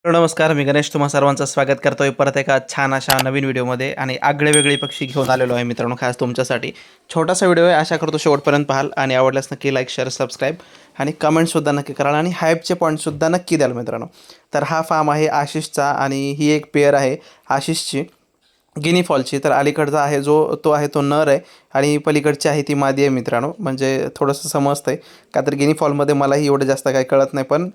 नमस्कार, मी गणेश तुम्हा सर्वांचं स्वागत करतोय परत एका छान अशा नवीन व्हिडिओमध्ये आणि आगळे-वेगळे पक्षी घेऊन आलेलो आहे मित्रांनो, खास तुमच्यासाठी. छोटासा व्हिडिओ आहे, आशा करतो शेवटपर्यंत पाहाल आणि आवडल्यास नक्की लाईक, शेअर, सबस्क्राईब आणि कमेंटसुद्धा नक्की कराल आणि हाईपचे पॉईंटसुद्धा नक्की द्याल मित्रांनो. तर हा फार्म आहे आशिषचा आणि ही एक पेअर आहे आशिषची गिनी फॉलची. तर अलीकडचा आहे तो आहे तो नर आहे आणि पलीकडची आहे ती मादी आहे मित्रांनो. म्हणजे थोडंसं समजतंय का तर गिनी फॉलमध्ये मलाही एवढं जास्त काही कळत नाही, पण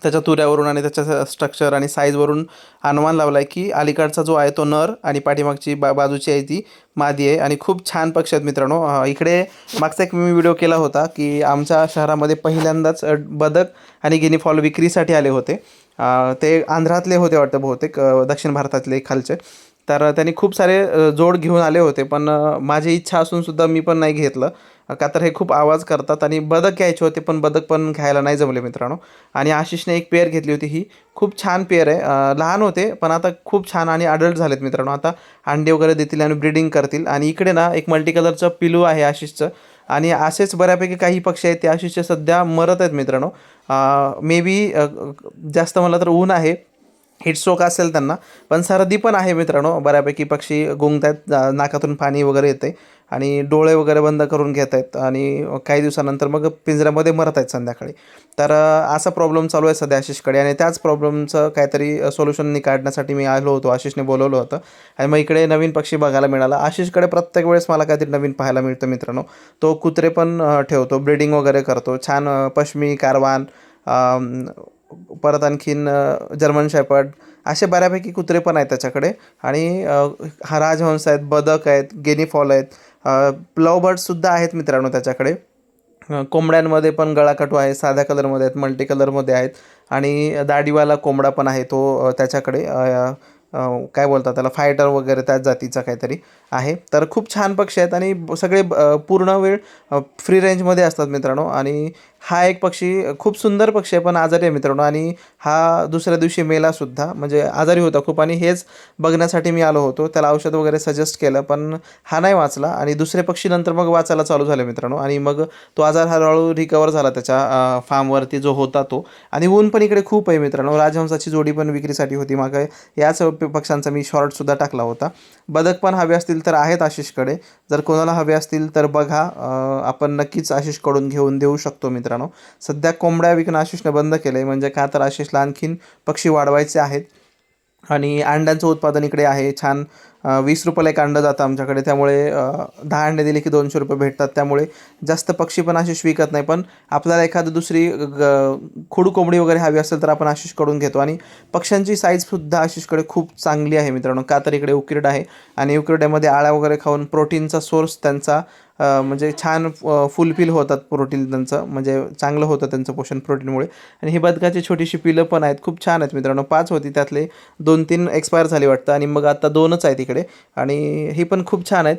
त्याच्या तुऱ्यावरून आणि त्याच्या स्ट्रक्चर आणि साईजवरून अनुमान लावला आहे की अलीकडचा जो आहे तो नर आणि पाठीमागची बाजूची आहे ती मादी आहे आणि खूप छान पक्षी आहेत मित्रांनो. इकडे मागचा एक मी व्हिडिओ केला होता की आमच्या शहरामध्ये पहिल्यांदाच बदक आणि गिनी फॉल विक्रीसाठी आले होते. ते आंध्रातले होते वाटतं बहुतेक, दक्षिण भारतातले खालचे. तर त्यांनी खूप सारे जोड घेऊन आले होते, पण माझी इच्छा असूनसुद्धा मी पण नाही घेतलं. का तर हे खूप आवाज करतात आणि बदक घ्यायचे होते, पण बदक पण घ्यायला नाही जमले मित्रांनो. आणि आशिषने एक पेअर घेतली होती, ही खूप छान पेअर आहे. लहान होते पण आता खूप छान आणि अडल्ट झालेत मित्रांनो. आता अंडे वगैरे देतील आणि ब्रीडिंग करतील. आणि इकडे ना एक मल्टी कलरचं पिलू आहे आशिषचं. आणि असेच बऱ्यापैकी काही पक्षी आहेत ते आशिषचे सध्या मरत आहेत मित्रांनो. मे बी जास्त मला तर ऊन आहे, हिटस्ट्रोक असेल त्यांना, पण सर्दी पण आहे मित्रांनो. बऱ्यापैकी पक्षी गुंगत आहेत, नाकातून पाणी वगैरे येते आणि डोळे वगैरे बंद करून घेत आहेत आणि काही दिवसानंतर मग पिंजऱ्यामध्ये मरत आहेत संध्याकाळी. तर असा प्रॉब्लेम चालू आहे सध्या आशिषकडे आणि त्याच प्रॉब्लेमचं काहीतरी सोल्युशन काढण्यासाठी मी आलो होतो. आशिषने बोलवलं होतं आणि मग इकडे नवीन पक्षी बघायला मिळाला. आशिषकडे प्रत्येक वेळेस मला काहीतरी नवीन पाहायला मिळतं मित्रांनो. तो कुत्रे पण ठेवतो, ब्रीडिंग वगैरे करतो, छान पश्मी, कारवान, परत आणखीन जर्मन शेपर्ड, असे बऱ्यापैकी कुत्रे पण आहेत त्याच्याकडे. आणि हा राजहंस आहेत, बदक आहेत, गिनी फॉल आहेत, लव बर्ड्ससुद्धा आहेत मित्रांनो त्याच्याकडे. कोंबड्यांमध्ये पण गळाकटू आहे, साध्या कलरमध्ये आहेत, मल्टी कलरमध्ये आहेत आणि दाढीवाला कोंबडा पण आहे तो त्याच्याकडे. काय बोलतात त्याला, फायटर वगैरे त्याच जातीचा काहीतरी आहे. तर खूप छान पक्षी आहेत आणि सगळे पूर्ण वेळ फ्री रेंजमध्ये असतात मित्रांनो. आणि हा एक पक्षी खूप सुंदर पक्षी आहे, पण आजारी आहे मित्रांनो. आणि हा दुसऱ्या दिवशी मेलासुद्धा, म्हणजे आजारी होता खूप. आणि हेच बघण्यासाठी मी आलो होतो, त्याला औषध वगैरे सजेस्ट केलं, पण हा नाही वाचला. आणि दुसरे पक्षी नंतर मग वाचायला चालू झाले मित्रांनो. आणि मग तो आजार हळूहळू रिकवर झाला त्याच्या फार्मवरती जो होता तो. आणि ऊन पण इकडे खूप आहे मित्रांनो. राजहंसाची जोडी पण विक्रीसाठी होती, मागे याच पक्ष्यांचा मी शॉर्टसुद्धा टाकला होता. बदक पण हवे असतील तर आहेत आशिषकडे, जर कोणाला हवे असतील तर बघा. आपण नक्कीच आशिषकडून घेऊन देऊ शकतो मित्रांनो. सध्या कोंबड्या विकणं आशिषने बंद केलं आहे, म्हणजे का तर आशिषला आणखीन पक्षी वाढवायचे आहेत. आणि अंड्यांचं उत्पादन इकडे आहे छान. 20 रुपयाला एक अंडं जातं आमच्याकडे, त्यामुळे 10 अंडे दिले की 200 रुपये भेटतात. त्यामुळे जास्त पक्षी पण आशिष विकत नाही, पण आपल्याला एखादी दुसरी खुडू कोंबडी वगैरे हवी असेल तर आपण आशिषकडून घेतो. आणि पक्ष्यांची साईजसुद्धा आशिषकडे खूप चांगली आहे मित्रांनो, का तर इकडे उकिरडा आहे आणि उकिरड्यामध्ये आळ्या वगैरे खाऊन प्रोटीनचा सोर्स त्यांचा म्हणजे छान फुलफिल होतात. प्रोटीन त्यांचं म्हणजे चांगलं होतं त्यांचं पोषण प्रोटीनमुळे. आणि ही बदकाची छोटीशी पिलं पण आहेत, खूप छान आहेत मित्रांनो. 5 होती, त्यातले 2-3 एक्सपायर झाली वाटतं आणि मग आता 2च आहेत इकडे. आणि ही पण खूप छान आहेत.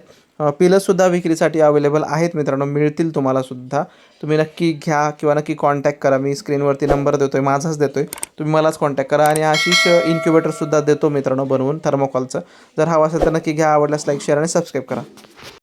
पिलंसुद्धा विक्रीसाठी अवेलेबल आहेत मित्रांनो, मिळतील तुम्हालासुद्धा. तुम्ही नक्की घ्या किंवा नक्की कॉन्टॅक्ट करा. मी स्क्रीनवरती नंबर देतो आहे, माझाच देतो आहे, तुम्ही मलाच कॉन्टॅक्ट करा. आणि आशिष इन्क्युबेटरसुद्धा देतो मित्रांनो बनवून थर्मोकॉलचं. जर हवं असेल तर नक्की घ्या. आवडल्यास लाईक, शेअर आणि सबस्क्राईब करा.